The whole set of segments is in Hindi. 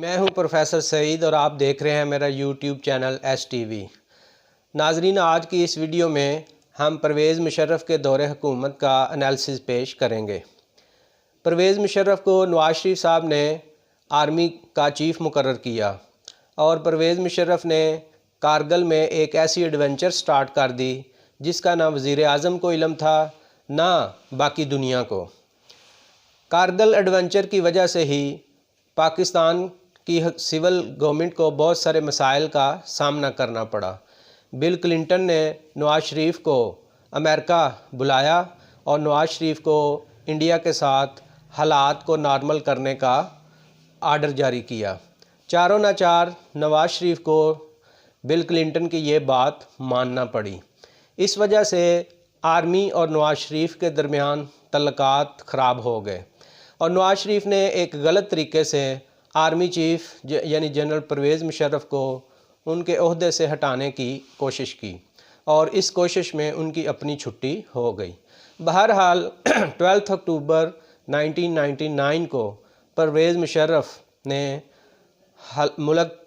मैं हूं प्रोफेसर सईद और आप देख रहे हैं मेरा यूट्यूब चैनल STV। नाजरीन, आज की इस वीडियो में हम परवेज़ मुशर्रफ के दौरे हुकूमत का एनालिसिस पेश करेंगे। परवेज़ मुशर्रफ को नवाज शरीफ साहब ने आर्मी का चीफ़ मुकर्रर किया और परवेज़ मुशर्रफ ने कारगिल में एक ऐसी एडवेंचर स्टार्ट कर दी जिसका ना वज़ीर आज़म को इल्म था ना बाकी दुनिया को। कारगिल एडवेंचर की वजह से ही पाकिस्तान की सिविल गवर्नमेंट को बहुत सारे मसाइल का सामना करना पड़ा। बिल क्लिंटन ने नवाज शरीफ को अमेरिका बुलाया और नवाज शरीफ को इंडिया के साथ हालात को नॉर्मल करने का आर्डर जारी किया। चारों नाचार नवाज शरीफ को बिल क्लिंटन की ये बात मानना पड़ी। इस वजह से आर्मी और नवाज शरीफ के दरमियान तल्लुकात ख़राब हो गए और नवाज शरीफ ने एक गलत तरीके से आर्मी चीफ़ यानी जनरल परवेज़ मुशर्रफ को उनके ओहदे से हटाने की कोशिश की और इस कोशिश में उनकी अपनी छुट्टी हो गई। बहरहाल 12 अक्टूबर 1999 को परवेज़ मुशर्रफ ने मुल्क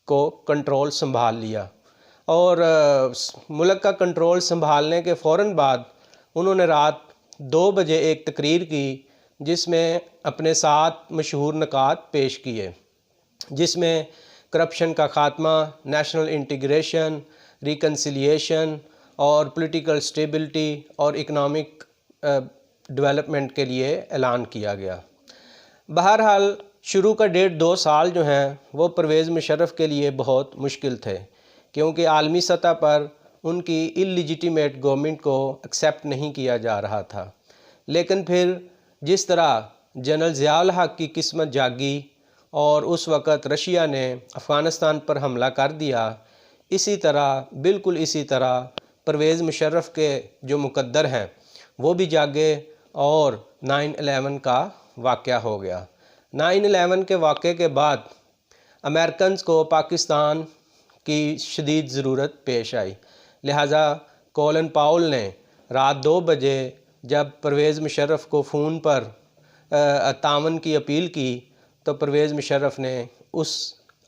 को कंट्रोल संभाल लिया और मुल्क का कंट्रोल संभालने के फ़ौरन बाद उन्होंने रात 2 बजे एक तकरीर की जिसमें अपने 7 मशहूर नुकात पेश किए, जिसमें करप्शन का ख़ात्मा, नेशनल इंटीग्रेशन, रिकन्सिलिएशन और पॉलिटिकल स्टेबिलिटी और इकनॉमिक डेवलपमेंट के लिए ऐलान किया गया। बहरहाल शुरू का 1.5-2 साल जो हैं वो परवेज़ मुशर्रफ के लिए बहुत मुश्किल थे, क्योंकि आलमी सतह पर उनकी इल्लिजिटिमेट गवर्नमेंट को एक्सेप्ट नहीं किया जा रहा था। लेकिन फिर जिस तरह जनरल ज़िया-उल हक़ की किस्मत जागी और उस वक़्त रशिया ने अफ़गानिस्तान पर हमला कर दिया, बिल्कुल इसी तरह परवेज़ मुशर्रफ के जो मुक़द्दर हैं वो भी जागे और 9/11 का वाक़या हो गया। 9/11 के वाक़े के बाद अमेरिकन को पाकिस्तान की शदीद ज़रूरत पेश आई। लिहाजा कॉलिन पाउल ने रात 2 बजे जब परवेज़ मुशर्रफ को फ़ोन पर तावन की अपील की तो परवेज़ मुशर्रफ ने उस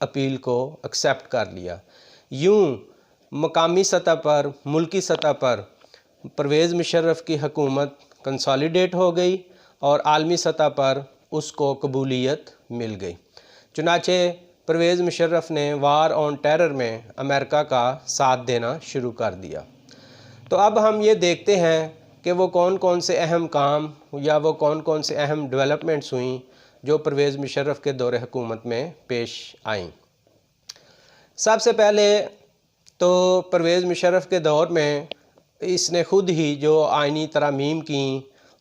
अपील को एक्सेप्ट कर लिया। यूँ मकामी सतह पर, मुल्की सतह पर परवेज़ मुशर्रफ की हुकूमत कंसोलिडेट हो गई और आलमी सतह पर उसको कबूलियत मिल गई। चुनाचे परवेज़ मुशर्रफ ने वार ऑन टेरर में अमेरिका का साथ देना शुरू कर दिया। तो अब हम ये देखते हैं कि वो कौन कौन से अहम काम या वो कौन कौन से अहम डेवलपमेंट्स हुई जो परवेज़ मुशर्रफ के दौरे हुकूमत में पेश आईं। सबसे पहले तो परवेज़ मुशर्रफ के दौर में इसने ख़ुद ही जो आइनी तरामीम की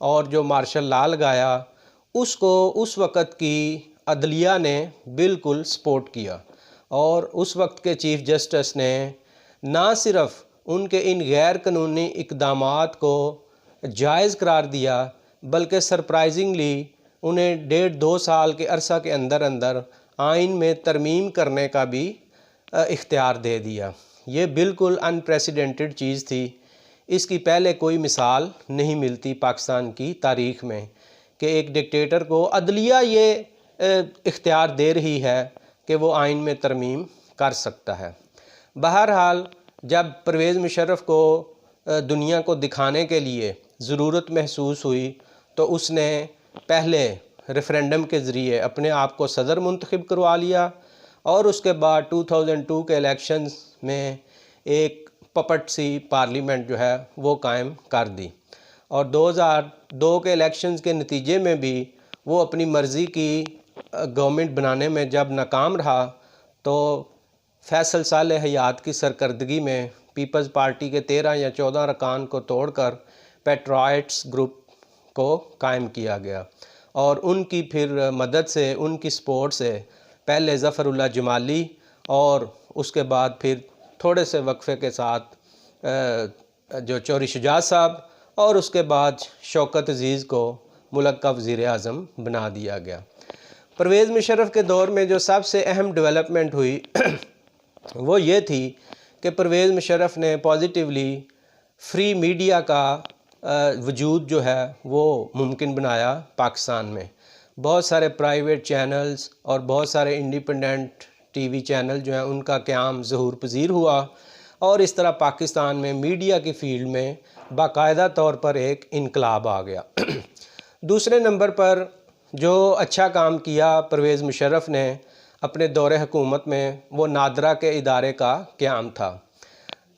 और जो मार्शल लॉ लगाया उसको उस वक़्त की अदलिया ने बिल्कुल सपोर्ट किया और उस वक्त के चीफ़ जस्टिस ने ना सिर्फ़ उनके इन गैर कानूनी इक़दामात को जायज़ करार दिया बल्कि सरप्राइजिंगली उन्हें 1.5-2 साल के अरसा के अंदर अंदर आइन में तरमीम करने का भी इख्तियार दे दिया। ये बिल्कुल अनप्रेसिडेंटेड चीज़ थी। इसकी पहले कोई मिसाल नहीं मिलती पाकिस्तान की तारीख़ में कि एक डिक्टेटर को अदलिया ये इख्तियार दे रही है कि वो आइन में तरमीम कर सकता है। बहरहाल जब परवेज़ मुशर्रफ को दुनिया को दिखाने के लिए ज़रूरत महसूस हुई तो उसने पहले रेफरेंडम के ज़रिए अपने आप को सदर मुंतखब करवा लिया और उसके बाद 2002 के इलेक्शंस में एक पपट सी पार्लियामेंट जो है वो कायम कर दी और 2002 के इलेक्शंस के नतीजे में भी वो अपनी मर्ज़ी की गवर्नमेंट बनाने में जब नाकाम रहा तो फैसल साले हयात की सरकर्दगी में पीपल्स पार्टी के 13 या 14 अरकान को तोड़कर पेट्राइट्स ग्रुप को कायम किया गया और उनकी फिर मदद से, उनकी सपोर्ट से पहले ज़फ़रुल्लाह जमाली और उसके बाद फिर थोड़े से वक्फे के साथ जो चौधरी शुजात साहब और उसके बाद शौकत अज़ीज़ को मुल्क का वज़ीर आज़म बना दिया गया। परवेज़ मुशर्रफ के दौर में जो सबसे अहम डेवलपमेंट हुई वो ये थी कि परवेज़ मुशर्रफ ने पॉजिटिवली फ्री मीडिया का वजूद जो है वो मुमकिन बनाया पाकिस्तान में। बहुत सारे प्राइवेट चैनल्स और बहुत सारे इंडिपेंडेंट टीवी चैनल जो हैं उनका क़याम ज़हूर पज़ीर हुआ और इस तरह पाकिस्तान में मीडिया की फ़ील्ड में बाकायदा तौर पर एक इनकलाब आ गया। दूसरे नंबर पर जो अच्छा काम किया परवेज़ मुशर्रफ ने अपने दौरे हुकूमत में, वो नादरा के इदारे का क़याम था।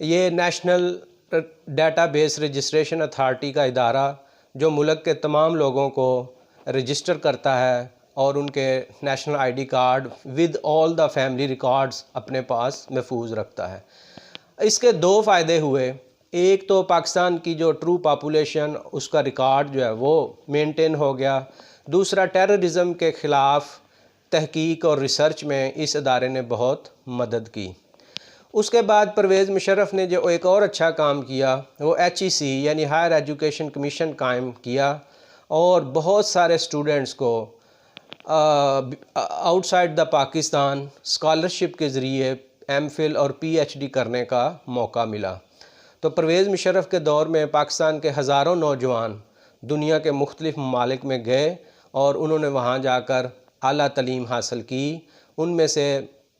ये नेशनल डेटाबेस रजिस्ट्रेशन अथॉरिटी का इदारा जो मुल्क के तमाम लोगों को रजिस्टर करता है और उनके national ID card with all the family records अपने पास महफूज रखता है। इसके दो फ़ायदे हुए। एक तो पाकिस्तान की जो ट्रू पॉपुलेशन, उसका रिकॉर्ड जो है वो मेंटेन हो गया। दूसरा, टेररिज़म के ख़िलाफ़ तहकीक और रिसर्च में इस अदारे ने बहुत मदद की। उसके बाद परवेज़ मुशर्रफ ने जो एक और अच्छा काम किया वो HEC यानी हायर एजुकेशन कमीशन कायम किया और बहुत सारे स्टूडेंट्स को आउटसाइड द पाकिस्तान स्कॉलरशिप के ज़रिए MPhil और PhD करने का मौका मिला। तो परवेज़ मुशर्रफ के दौर में पाकिस्तान के हज़ारों नौजवान दुनिया के मुख्तलिफ़ ममालिक में गए और उन्होंने वहाँ जाकर आला तालीम हासिल की। उनमें से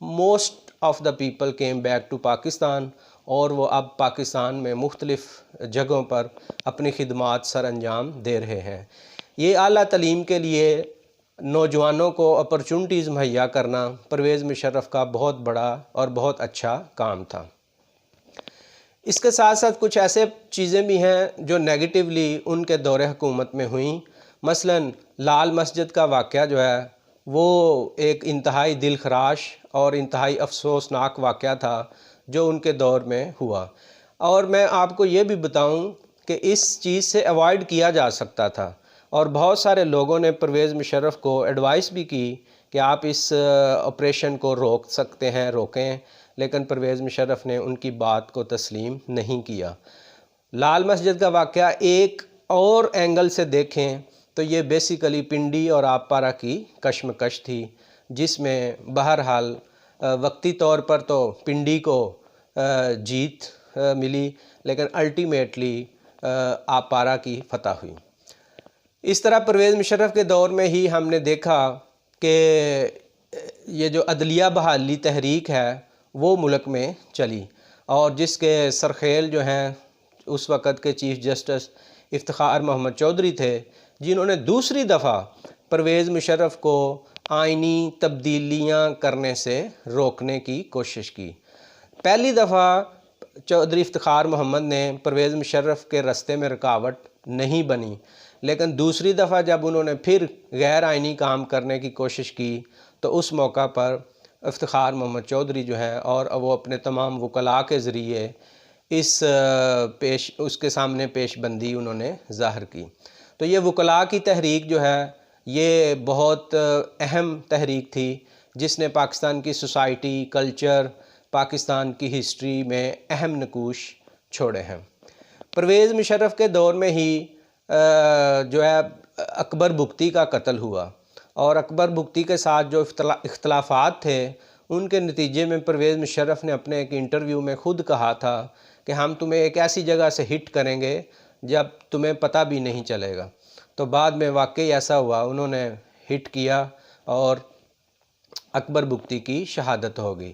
most of the people came back to Pakistan और वो अब पाकिस्तान में मुख्तलिफ़ जगहों पर अपनी खिदमात सर अंजाम दे रहे हैं। ये आला तालीम के लिए नौजवानों को अपॉर्चुनिटीज़ मुहैया करना परवेज़ मुशर्रफ का बहुत बड़ा और बहुत अच्छा काम था। इसके साथ साथ कुछ ऐसे चीज़ें भी हैं जो नेगेटिवली उनके दौरे हुकूमत में हुई। मसलन लाल मस्जिद का वाक़या जो है वो एक इंतहाई दिलखराश और इंतहाई अफसोसनाक वाक़या था जो उनके दौर में हुआ। और मैं आपको ये भी बताऊं कि इस चीज़ से अवॉइड किया जा सकता था और बहुत सारे लोगों ने परवेज़ मुशर्रफ को एडवाइस भी की कि आप इस ऑपरेशन को रोक सकते हैं, रोकें, लेकिन परवेज़ मुशर्रफ ने उनकी बात को तस्लीम नहीं किया। लाल मस्जिद का वाक़या एक और एंगल से देखें तो ये बेसिकली पिंडी और आबपारा की कशमकश थी, जिसमें बहरहाल वक्ती तौर पर तो पिंडी को जीत मिली, लेकिन अल्टीमेटली आबपारा की फतह हुई। इस तरह परवेज़ मुशर्रफ के दौर में ही हमने देखा कि ये जो अदलिया बहाली तहरीक है वो मुल्क में चली और जिसके सरखेल जो हैं उस वक़्त के चीफ़ जस्टिस इफ्तिखार मोहम्मद चौधरी थे, जिन्होंने दूसरी दफ़ा परवेज़ मुशर्रफ को आइनी तब्दीलियाँ करने से रोकने की कोशिश की। पहली दफ़ा चौधरी इफ्तिखार मोहम्मद ने परवेज़ मुशर्रफ के रास्ते में रुकावट नहीं बनी, लेकिन दूसरी दफ़ा जब उन्होंने फिर गैर आइनी काम करने की कोशिश की तो उस मौका पर इफ्तिखार मोहम्मद चौधरी जो हैं और वो अपने तमाम वकला के ज़रिए उसके सामने पेशबंदी उन्होंने ज़ाहिर की। तो ये वकला की तहरीक जो है ये बहुत अहम तहरीक थी जिसने पाकिस्तान की सोसाइटी, कल्चर, पाकिस्तान की हिस्ट्री में अहम नकूश छोड़े हैं। परवेज़ मुशर्रफ के दौर में ही जो है अकबर बुगती का कत्ल हुआ और अकबर बुगती के साथ जो इख्तलाफात थे उनके नतीजे में परवेज़ मुशर्रफ ने अपने एक इंटरव्यू में ख़ुद कहा था कि हम तुम्हें एक ऐसी जगह से हिट करेंगे जब तुम्हें पता भी नहीं चलेगा। तो बाद में वाकई ऐसा हुआ, उन्होंने हिट किया और अकबर बुगती की शहादत हो गई।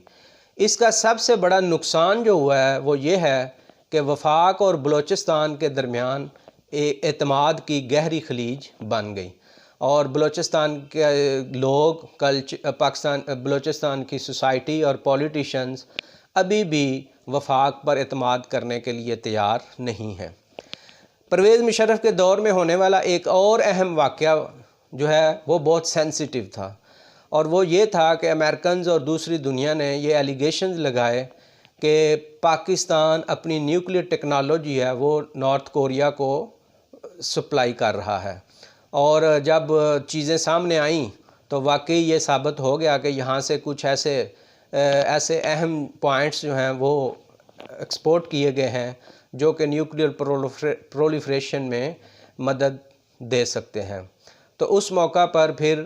इसका सबसे बड़ा नुकसान जो हुआ है वो ये है कि वफाक और बलूचिस्तान के दरमियान एतमाद की गहरी खलीज बन गई और बलूचिस्तान के लोग बलूचिस्तान की सोसाइटी और पॉलिटिशियंस अभी भी वफाक पर एतमाद करने के लिए तैयार नहीं हैं। परवेज़ मुशर्रफ के दौर में होने वाला एक और अहम वाक़या जो है वो बहुत सेंसिटिव था और वो ये था कि अमेरिकन्स और दूसरी दुनिया ने ये एलिगेशंस लगाए कि पाकिस्तान अपनी न्यूक्लियर टेक्नोलॉजी है वो नॉर्थ कोरिया को सप्लाई कर रहा है और जब चीज़ें सामने आईं तो वाकई ये साबित हो गया कि यहाँ से कुछ ऐसे अहम पॉइंट्स जो हैं वो एक्सपोर्ट किए गए हैं जो कि न्यूक्लियर प्रोलिफरेशन में मदद दे सकते हैं। तो उस मौका पर फिर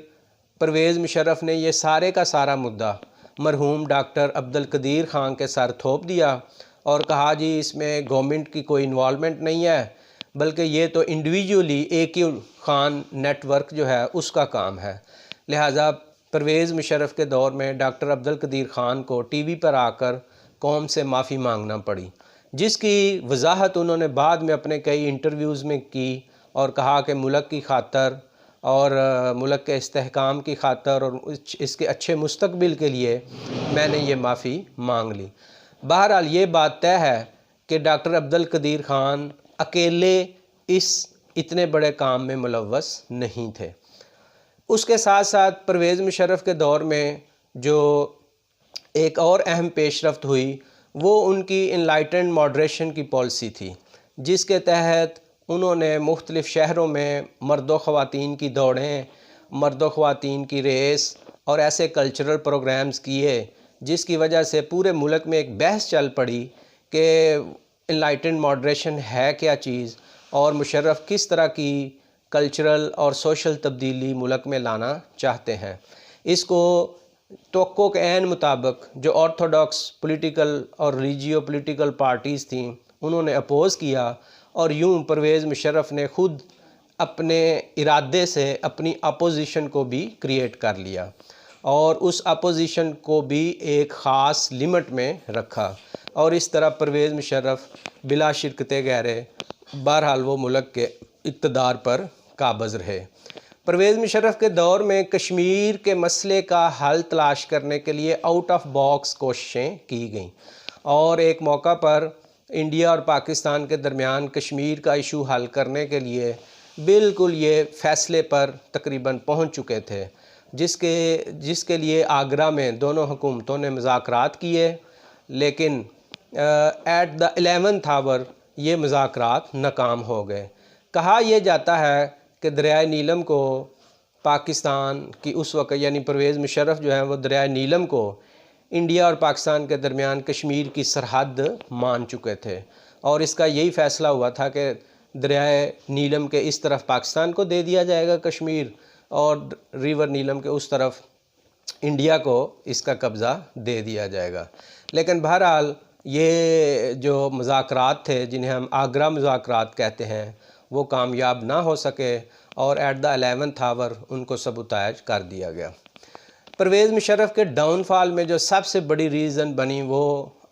परवेज़ मुशर्रफ ने ये सारे का सारा मुद्दा मरहूम डॉक्टर अब्दुल कदीर ख़ान के सर थोप दिया और कहा जी इसमें गवर्नमेंट की कोई इन्वॉल्वमेंट नहीं है, बल्कि ये तो इंडिविजुअली एक ही खान नेटवर्क जो है उसका काम है। लिहाजा परवेज़ मुशर्रफ के दौर में डॉक्टर अब्दुल कदीर ख़ान को टीवी पर आकर कौम से माफ़ी मांगना पड़ी, जिसकी वजाहत उन्होंने बाद में अपने कई इंटरव्यूज़ में की और कहा कि मुल्क की खातर और मुल्क के इस्तेहकाम की खातर और इसके अच्छे मुस्तकबिल के लिए मैंने ये माफ़ी मांग ली। बहरहाल ये बात तय है कि डॉक्टर अब्दुल कदीर ख़ान अकेले इस इतने बड़े काम में मुलव्वस नहीं थे। उसके साथ साथ परवेज़ मुशर्रफ के दौर में जो एक और अहम पेशरफ्त हुई वो उनकी इनलाइटेंड मॉडरेशन की पॉलिसी थी, जिसके तहत उन्होंने मुख्तलिफ़ शहरों में मर्द व ख़वातीन की दौड़ें, मर्द व ख़वातीन की रेस और ऐसे कल्चरल प्रोग्राम्स किए, जिसकी वजह से पूरे मुल्क में एक बहस चल पड़ी कि इनलाइटेंड मॉडरेशन है क्या चीज़ और मुशर्रफ किस तरह की कल्चरल और सोशल तब्दीली मुल्क में लाना चाहते हैं। इसको तवक्को के ऐन मुताबिक जो ऑर्थोडॉक्स पॉलिटिकल और रिलिजियो पॉलिटिकल पार्टीज़ थीं उन्होंने अपोज़ किया और यूं परवेज़ मुशर्रफ ने ख़ुद अपने इरादे से अपनी अपोजिशन को भी क्रिएट कर लिया और उस अपोजिशन को भी एक ख़ास लिमिट में रखा और इस तरह परवेज़ मुशर्रफ बिला शिरकते गहरे बहरहाल वो मुल्क के इक़्तिदार पर काबज़ रहे। परवेज़ मुशर्रफ के दौर में कश्मीर के मसले का हल तलाश करने के लिए आउट ऑफ बॉक्स कोशिशें की गईं और एक मौका पर इंडिया और पाकिस्तान के दरमियान कश्मीर का इशू हल करने के लिए बिल्कुल ये फ़ैसले पर तकरीबन पहुंच चुके थे, जिसके लिए आगरा में दोनों हुकूमतों ने मुज़ाकरात किए, लेकिन एट द 11th आवर ये मुज़ाकरात नाकाम हो गए। कहा यह जाता है कि दरियाए नीलम को पाकिस्तान की उस वक्त यानी परवेज़ मुशर्रफ जो हैं वो दरियाए नीलम को इंडिया और पाकिस्तान के दरमियान कश्मीर की सरहद मान चुके थे और इसका यही फ़ैसला हुआ था कि दरियाए नीलम के इस तरफ पाकिस्तान को दे दिया जाएगा कश्मीर और रिवर नीलम के उस तरफ इंडिया को इसका कब्ज़ा दे दिया जाएगा। लेकिन बहरहाल ये जो मुज़ाकरात थे, जिन्हें हम आगरा मुज़ाकरात कहते हैं, वो कामयाब ना हो सके और एट द 11th आवर उनको सबूताज कर दिया गया। परवेज़ मुशर्रफ के डाउनफॉल में जो सबसे बड़ी रीज़न बनी वो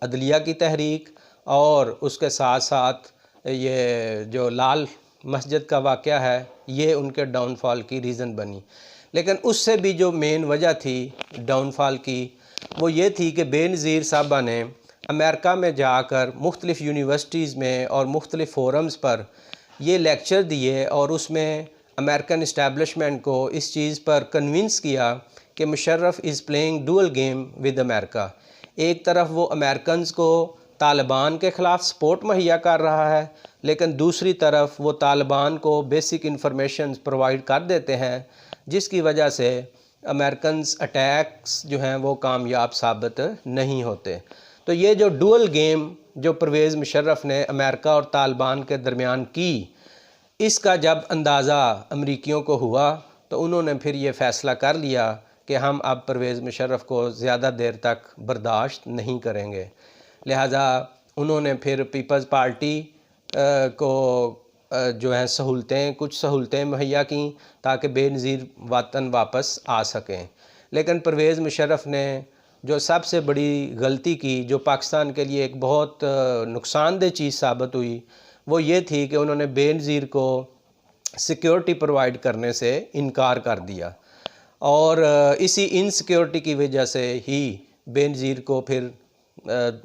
अदलिया की तहरीक और उसके साथ साथ ये जो लाल मस्जिद का वाक़या है ये उनके डाउनफॉल की रीज़न बनी। लेकिन उससे भी जो मेन वजह थी डाउनफॉल की वो ये थी कि बेनज़ीर साहबा ने अमेरिका में जाकर मुख्तलिफ़ यूनिवर्सिटीज़ में और मुख्तलिफ़ फोरम्स पर ये लेक्चर दिए और उसमें अमेरिकन इस्टेब्लिशमेंट को इस चीज़ पर कन्विंस किया कि Musharraf is playing dual game with America. एक तरफ वो अमेरिकन को तालिबान के ख़िलाफ़ सपोर्ट मुहैया कर रहा है, लेकिन दूसरी तरफ वो तालिबान को बेसिक इंफॉर्मेशन प्रोवाइड कर देते हैं, जिसकी वजह से अमेरिकन अटैक्स जो हैं वो कामयाब साबित नहीं होते। तो ये जो डुअल गेम जो परवेज़ मुशर्रफ ने अमेरिका और तालिबान के दरमियान की, इसका जब अंदाज़ा अमरीकियों को हुआ तो उन्होंने फिर ये फ़ैसला कर लिया कि हम अब परवेज़ मुशर्रफ को ज़्यादा देर तक बर्दाश्त नहीं करेंगे। लिहाजा उन्होंने फिर पीपल्स पार्टी को जो है कुछ सहूलतें मुहैया की ताकि बेनज़ीर वतन वापस आ सकें। लेकिन परवेज़ मुशर्रफ ने जो सबसे बड़ी गलती की, जो पाकिस्तान के लिए एक बहुत नुकसानदेह चीज़ साबित हुई, वो ये थी कि उन्होंने बेनज़ीर को सिक्योरिटी प्रोवाइड करने से इनकार कर दिया और इसी इनसिक्योरिटी की वजह से ही बेनज़ीर को फिर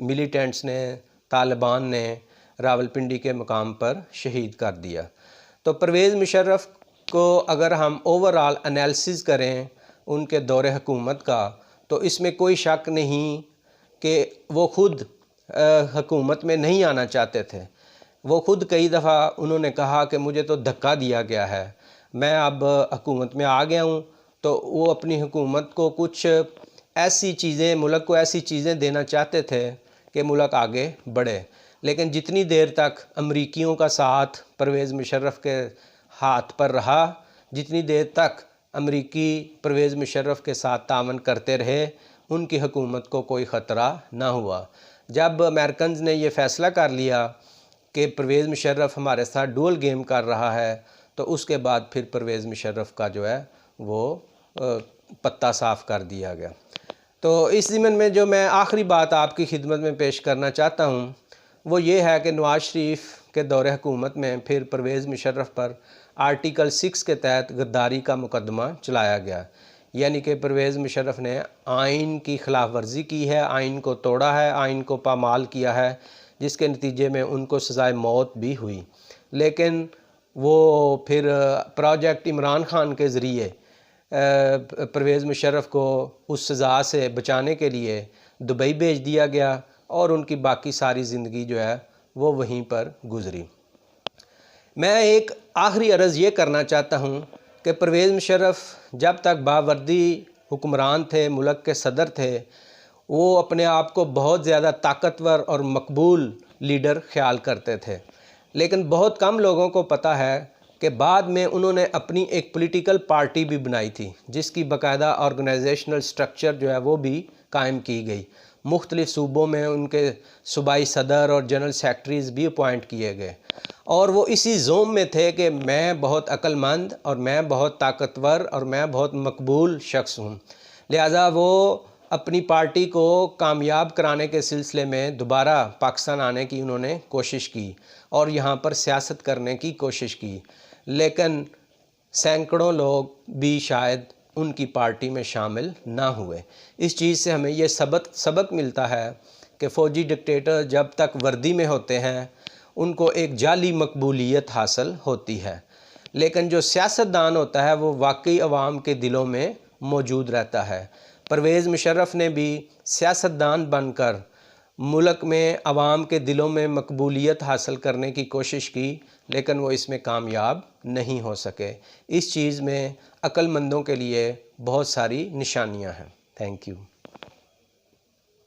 मिलिटेंट्स ने, तालिबान ने रावलपिंडी के मकाम पर शहीद कर दिया। तो परवेज़ मुशर्रफ को अगर हम ओवरऑल एनालिसिस करें उनके दौरे हुकूमत का, तो इसमें कोई शक नहीं कि वो ख़ुद हुकूमत में नहीं आना चाहते थे। वो ख़ुद कई दफ़ा उन्होंने कहा कि मुझे तो धक्का दिया गया है, मैं अब हुकूमत में आ गया हूँ। तो वो अपनी हुकूमत को कुछ ऐसी चीज़ें, मुल्क को ऐसी चीज़ें देना चाहते थे कि मुल्क आगे बढ़े। लेकिन जितनी देर तक अमरीकियों का साथ परवेज़ मुशर्रफ के हाथ पर रहा, जितनी देर तक अमरीकी परवेज़ मुशर्रफ के साथ तावन करते रहे, उनकी हुकूमत को कोई ख़तरा ना हुआ। जब अमेरिकन ने ये फ़ैसला कर लिया कि परवेज़ मुशर्रफ हमारे साथ डुअल गेम कर रहा है, तो उसके बाद फिर परवेज़ मुशर्रफ का जो है वो पत्ता साफ़ कर दिया गया। तो इस ज़िम्न में जो मैं आखिरी बात आपकी खिदमत में पेश करना चाहता हूँ वो ये है कि नवाज़ शरीफ के दौरे हुकूमत में फिर परवेज़ मुशर्रफ पर आर्टिकल 6 के तहत गद्दारी का मुकदमा चलाया गया, यानी कि परवेज़ मुशर्रफ ने आइन की खिलाफ वर्जी की है, आइन को तोड़ा है, आइन को पामाल किया है, जिसके नतीजे में उनको सज़ाए मौत भी हुई। लेकिन वो फिर प्रोजेक्ट इमरान खान के ज़रिए परवेज़ मुशर्रफ को उस सज़ा से बचाने के लिए दुबई भेज दिया गया और उनकी बाकी सारी ज़िंदगी जो है वो वहीं पर गुज़री। मैं एक आखिरी अर्ज़ ये करना चाहता हूँ कि परवेज़ मुशर्रफ जब तक बावर्दी हुक्मरान थे, मुल्क के सदर थे, वो अपने आप को बहुत ज़्यादा ताकतवर और मकबूल लीडर ख्याल करते थे। लेकिन बहुत कम लोगों को पता है कि बाद में उन्होंने अपनी एक पॉलिटिकल पार्टी भी बनाई थी, जिसकी बाकायदा ऑर्गेनाइजेशनल स्ट्रक्चर जो है वो भी कायम की गई। मुख्तलिफ़ सूबों में उनके सूबाई सदर और जनरल सेक्रेटरीज़ भी अपॉइंट किए गए और वो इसी जोम में थे कि मैं बहुत अक्लमंद और मैं बहुत ताकतवर और मैं बहुत मकबूल शख्स हूँ। लिहाजा वो अपनी पार्टी को कामयाब कराने के सिलसिले में दोबारा पाकिस्तान आने की उन्होंने कोशिश की और यहाँ पर सियासत करने की कोशिश की, लेकिन सैकड़ों लोग भी शायद उनकी पार्टी में शामिल ना हुए। इस चीज़ से हमें ये सबक मिलता है कि फ़ौजी डिक्टेटर जब तक वर्दी में होते हैं उनको एक जाली मकबूलियत हासिल होती है, लेकिन जो सियासतदान होता है वो वाकई अवाम के दिलों में मौजूद रहता है। परवेज़ मुशर्रफ ने भी सियासतदान बनकर मुल्क में अवाम के दिलों में मकबूलियत हासिल करने की कोशिश की, लेकिन वो इसमें कामयाब नहीं हो सके। इस चीज़ में अक्लमंदों के लिए बहुत सारी निशानियां हैं। Thank you.